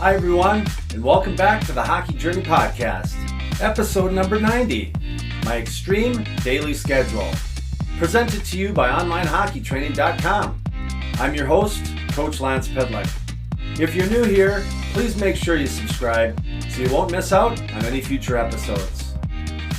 Hi everyone, and welcome back to the Hockey Journey Podcast, episode number 90, my extreme daily schedule. Presented to you by onlinehockeytraining.com. I'm your host, Coach Lance Pedlick. If you're new here, please make sure you subscribe so you won't miss out on any future episodes.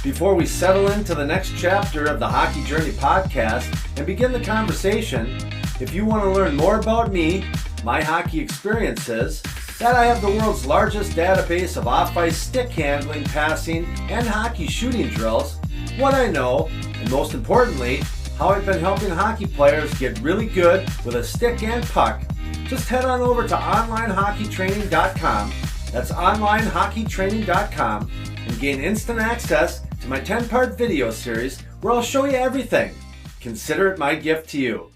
Before we settle into the next chapter of the Hockey Journey Podcast and begin the conversation, if you want to learn more about me, my hockey experiences, that I have the world's largest database of off-ice stick handling, passing, and hockey shooting drills, what I know, and most importantly, how I've been helping hockey players get really good with a stick and puck, just head on over to onlinehockeytraining.com, that's onlinehockeytraining.com, and gain instant access to my 10-part video series where I'll show you everything. Consider it my gift to you.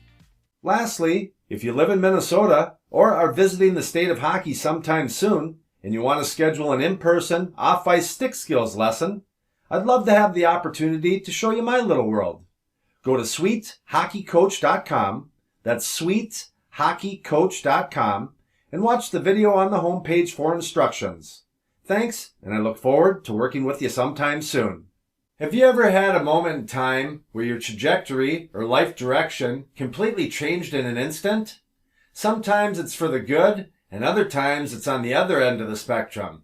Lastly, if you live in Minnesota or are visiting the state of hockey sometime soon and you want to schedule an in-person off-ice stick skills lesson, I'd love to have the opportunity to show you my little world. Go to sweethockeycoach.com, that's sweethockeycoach.com, and watch the video on the homepage for instructions. Thanks, and I look forward to working with you sometime soon. Have you ever had a moment in time where your trajectory or life direction completely changed in an instant? Sometimes it's for the good, and other times it's on the other end of the spectrum.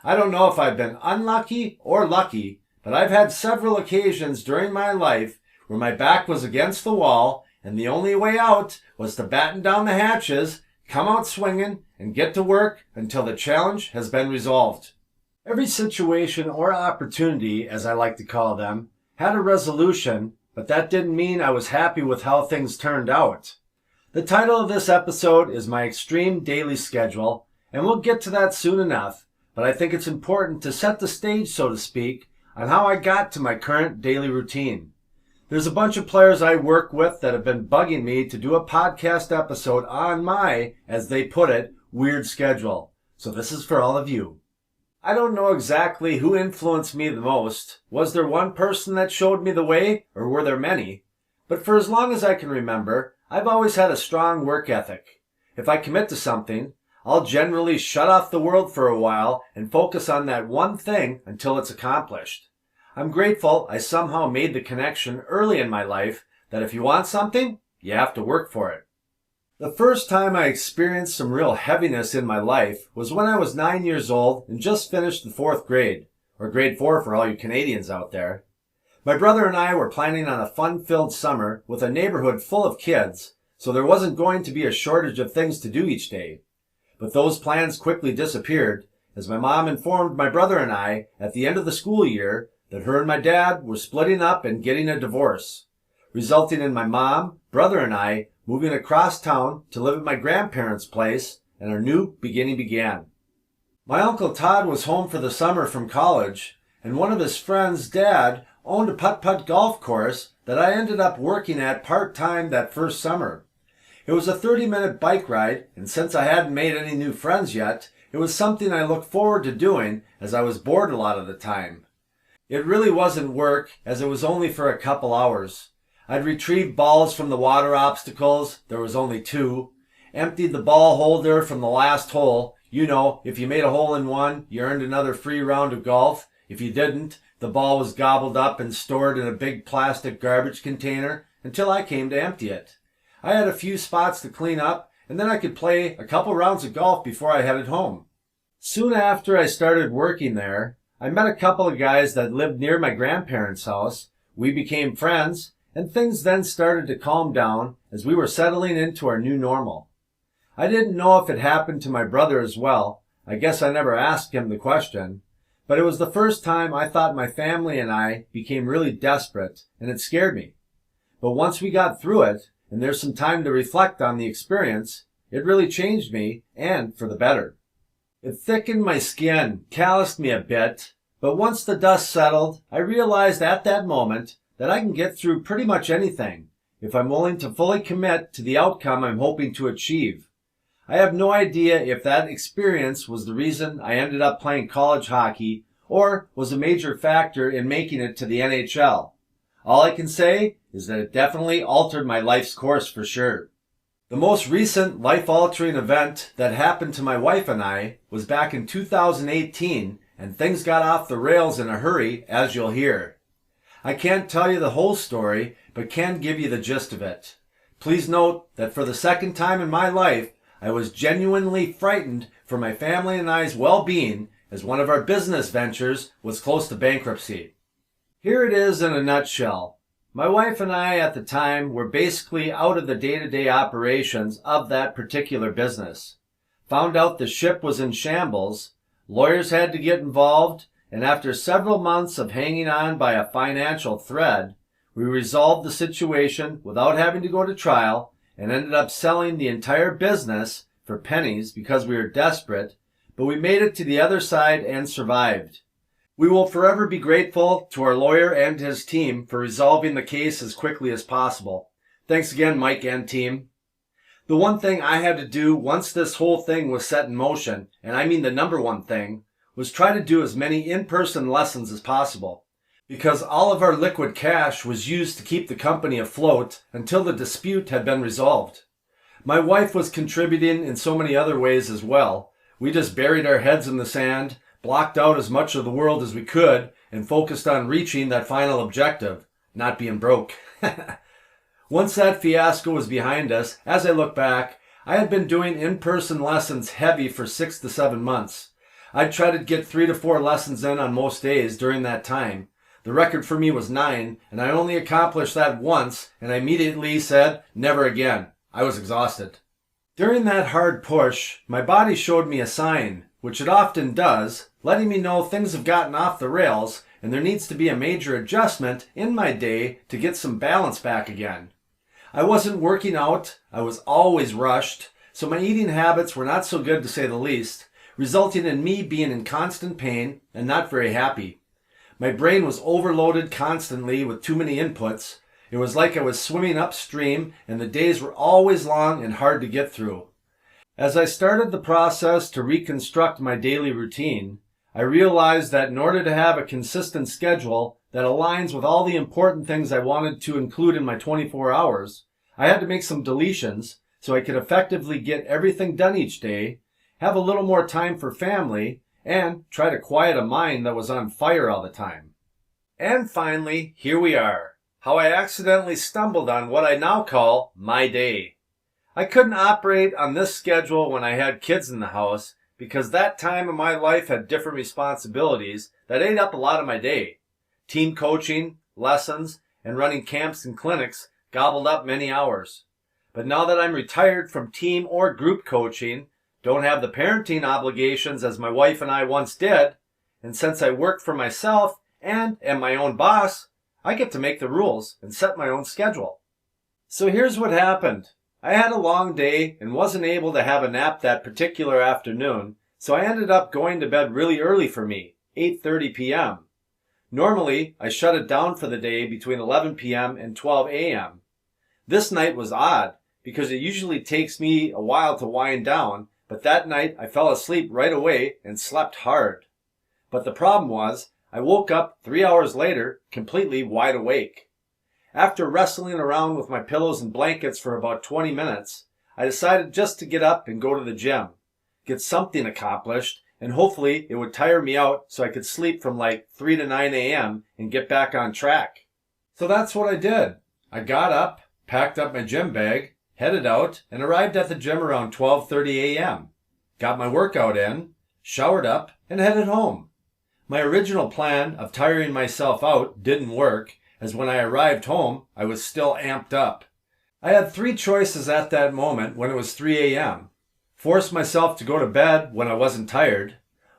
I don't know if I've been unlucky or lucky, but I've had several occasions during my life where my back was against the wall, and the only way out was to batten down the hatches, come out swinging, and get to work until the challenge has been resolved. Every situation or opportunity, as I like to call them, had a resolution, but that didn't mean I was happy with how things turned out. The title of this episode is My Extreme Daily Schedule, and we'll get to that soon enough, but I think it's important to set the stage, so to speak, on how I got to my current daily routine. There's a bunch of players I work with that have been bugging me to do a podcast episode on my, as they put it, weird schedule. So this is for all of you. I don't know exactly who influenced me the most. Was there one person that showed me the way, or were there many? But for as long as I can remember, I've always had a strong work ethic. If I commit to something, I'll generally shut off the world for a while and focus on that one thing until it's accomplished. I'm grateful I somehow made the connection early in my life that if you want something, you have to work for it. The first time I experienced some real heaviness in my life was when I was 9 years old and just finished the 4th grade, or grade 4 for all you Canadians out there. My brother and I were planning on a fun-filled summer with a neighborhood full of kids, so there wasn't going to be a shortage of things to do each day. But those plans quickly disappeared as my mom informed my brother and I at the end of the school year that her and my dad were splitting up and getting a divorce, resulting in my mom, brother, and I moving across town to live at my grandparents' place, and our new beginning began. My Uncle Todd was home for the summer from college, and one of his friends' dad owned a putt-putt golf course that I ended up working at part-time that first summer. It was a 30-minute bike ride, and since I hadn't made any new friends yet, it was something I looked forward to doing as I was bored a lot of the time. It really wasn't work, as it was only for a couple hours. I'd retrieved balls from the water obstacles, there was only 2, emptied the ball holder from the last hole. You know, if you made a hole in one, you earned another free round of golf. If you didn't, the ball was gobbled up and stored in a big plastic garbage container until I came to empty it. I had a few spots to clean up, and then I could play a couple rounds of golf before I headed home. Soon after I started working there, I met a couple of guys that lived near my grandparents' house. We became friends, and things then started to calm down as we were settling into our new normal. I didn't know if it happened to my brother as well. I guess I never asked him the question. But it was the first time I thought my family and I became really desperate, and it scared me. But once we got through it, and there's some time to reflect on the experience, it really changed me, and for the better. It thickened my skin, calloused me a bit, but once the dust settled, I realized at that moment that I can get through pretty much anything if I'm willing to fully commit to the outcome I'm hoping to achieve. I have no idea if that experience was the reason I ended up playing college hockey or was a major factor in making it to the NHL. All I can say is that it definitely altered my life's course for sure. The most recent life-altering event that happened to my wife and I was back in 2018, and things got off the rails in a hurry, as you'll hear. I can't tell you the whole story, but can give you the gist of it. Please note that for the second time in my life, I was genuinely frightened for my family and I's well-being as one of our business ventures was close to bankruptcy. Here it is in a nutshell. My wife and I at the time were basically out of the day-to-day operations of that particular business. Found out the ship was in shambles, lawyers had to get involved, and after several months of hanging on by a financial thread, we resolved the situation without having to go to trial and ended up selling the entire business for pennies because we were desperate, but we made it to the other side and survived. We will forever be grateful to our lawyer and his team for resolving the case as quickly as possible. Thanks again, Mike and team. The one thing I had to do once this whole thing was set in motion, and I mean the number one thing, was try to do as many in-person lessons as possible, because all of our liquid cash was used to keep the company afloat until the dispute had been resolved. My wife was contributing in so many other ways as well. We just buried our heads in the sand, blocked out as much of the world as we could, and focused on reaching that final objective, not being broke. Once that fiasco was behind us, as I look back, I had been doing in-person lessons heavy for 6 to 7 months. I'd try to get 3 to 4 lessons in on most days during that time. The record for me was 9, and I only accomplished that once, and I immediately said, never again. I was exhausted. During that hard push, my body showed me a sign, which it often does, letting me know things have gotten off the rails and there needs to be a major adjustment in my day to get some balance back again. I wasn't working out, I was always rushed, so my eating habits were not so good to say the least, resulting in me being in constant pain and not very happy. My brain was overloaded constantly with too many inputs. It was like I was swimming upstream and the days were always long and hard to get through. As I started the process to reconstruct my daily routine, I realized that in order to have a consistent schedule that aligns with all the important things I wanted to include in my 24 hours, I had to make some deletions so I could effectively get everything done each day, have a little more time for family, and try to quiet a mind that was on fire all the time. And finally, here we are. How I accidentally stumbled on what I now call my day. I couldn't operate on this schedule when I had kids in the house because that time of my life had different responsibilities that ate up a lot of my day. Team coaching, lessons, and running camps and clinics gobbled up many hours. But now that I'm retired from team or group coaching, don't have the parenting obligations as my wife and I once did, and since I work for myself and am my own boss, I get to make the rules and set my own schedule. So here's what happened. I had a long day and wasn't able to have a nap that particular afternoon, so I ended up going to bed really early for me, 8:30 p.m. Normally, I shut it down for the day between 11 p.m. and 12 a.m. This night was odd because it usually takes me a while to wind down, but that night I fell asleep right away and slept hard. But the problem was, I woke up 3 hours later completely wide awake. After wrestling around with my pillows and blankets for about 20 minutes, I decided just to get up and go to the gym, get something accomplished, and hopefully it would tire me out so I could sleep from like 3 to 9 a.m. and get back on track. So that's what I did. I got up, packed up my gym bag, headed out, and arrived at the gym around 12:30 a.m. Got my workout in, showered up, and headed home. My original plan of tiring myself out didn't work, as when I arrived home, I was still amped up. I had 3 choices at that moment when it was 3 a.m. Force myself to go to bed when I wasn't tired,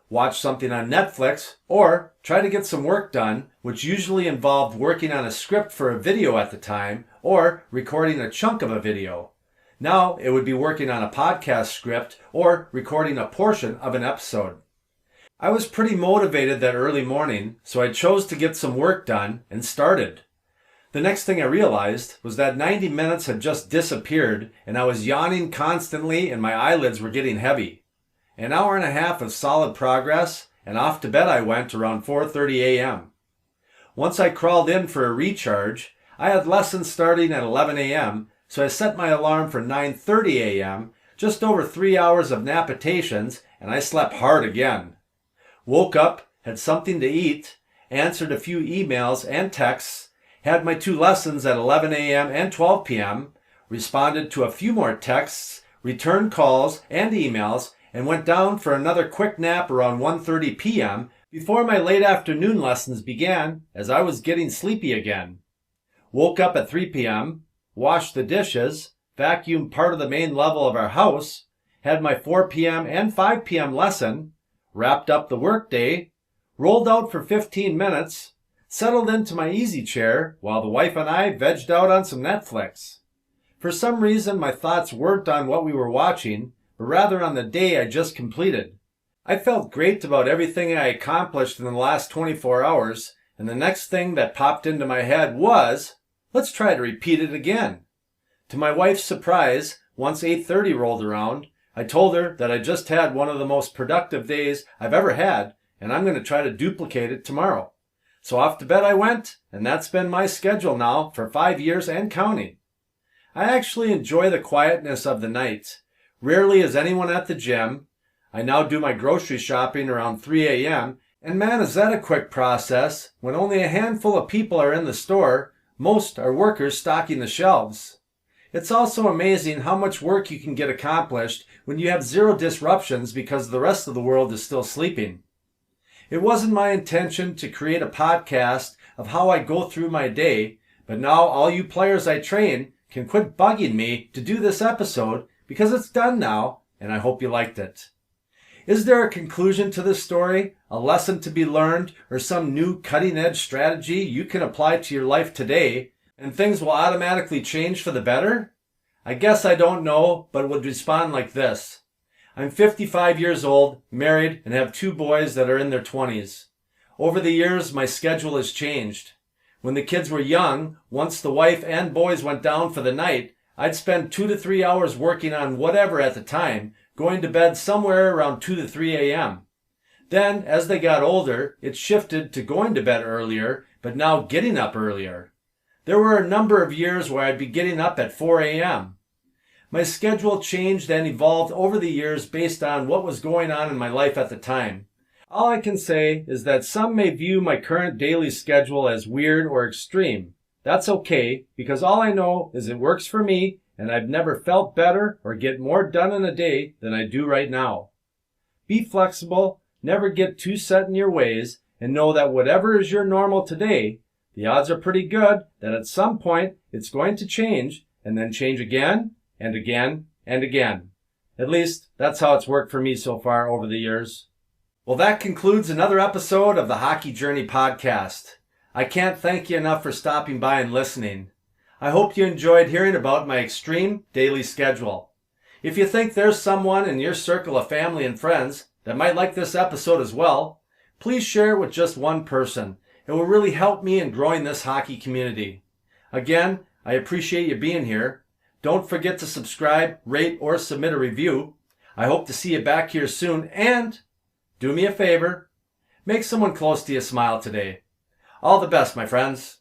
watch something on Netflix, or try to get some work done, which usually involved working on a script for a video at the time, or recording a chunk of a video. Now it would be working on a podcast script, or recording a portion of an episode. I was pretty motivated that early morning, so I chose to get some work done and started. The next thing I realized was that 90 minutes had just disappeared and I was yawning constantly and my eyelids were getting heavy. An hour and a half of solid progress and off to bed I went around 4:30 a.m. Once I crawled in for a recharge, I had lessons starting at 11 a.m., so I set my alarm for 9:30 a.m., just over 3 hours of napitations, and I slept hard again. Woke up, had something to eat, answered a few emails and texts, had my 2 lessons at 11 a.m. and 12 p.m., responded to a few more texts, returned calls and emails, and went down for another quick nap around 1:30 p.m. before my late afternoon lessons began, as I was getting sleepy again. Woke up at 3 p.m., washed the dishes, vacuumed part of the main level of our house, had my 4 p.m. and 5 p.m. lesson, wrapped up the workday, rolled out for 15 minutes, settled into my easy chair while the wife and I vegged out on some Netflix. For some reason, my thoughts weren't on what we were watching, but rather on the day I just completed. I felt great about everything I accomplished in the last 24 hours, and the next thing that popped into my head was, let's try to repeat it again. To my wife's surprise, once 8:30 rolled around, I told her that I just had one of the most productive days I've ever had, and I'm going to try to duplicate it tomorrow. So off to bed I went, and that's been my schedule now for 5 years and counting. I actually enjoy the quietness of the night. Rarely is anyone at the gym. I now do my grocery shopping around 3 a.m., and man, is that a quick process when only a handful of people are in the store. Most are workers stocking the shelves. It's also amazing how much work you can get accomplished when you have zero disruptions because the rest of the world is still sleeping. It wasn't my intention to create a podcast of how I go through my day, but now all you players I train can quit bugging me to do this episode because it's done now, and I hope you liked it. Is there a conclusion to this story, a lesson to be learned, or some new cutting-edge strategy you can apply to your life today, and things will automatically change for the better? I guess I don't know, but would respond like this. I'm 55 years old, married, and have 2 boys that are in their 20s. Over the years, my schedule has changed. When the kids were young, once the wife and boys went down for the night, I'd spend 2 to 3 hours working on whatever at the time, going to bed somewhere around 2 to 3 a.m. Then, as they got older, it shifted to going to bed earlier, but now getting up earlier. There were a number of years where I'd be getting up at 4 a.m. My schedule changed and evolved over the years based on what was going on in my life at the time. All I can say is that some may view my current daily schedule as weird or extreme. That's okay, because all I know is it works for me, and I've never felt better or get more done in a day than I do right now. Be flexible, never get too set in your ways, and know that whatever is your normal today, the odds are pretty good that at some point it's going to change, and then change again, and again, and again. At least, that's how it's worked for me so far over the years. Well, that concludes another episode of the Hockey Journey podcast. I can't thank you enough for stopping by and listening. I hope you enjoyed hearing about my extreme daily schedule. If you think there's someone in your circle of family and friends that might like this episode as well, please share it with just one person. It will really help me in growing this hockey community. Again, I appreciate you being here. Don't forget to subscribe, rate, or submit a review. I hope to see you back here soon, and do me a favor, make someone close to you smile today. All the best, my friends.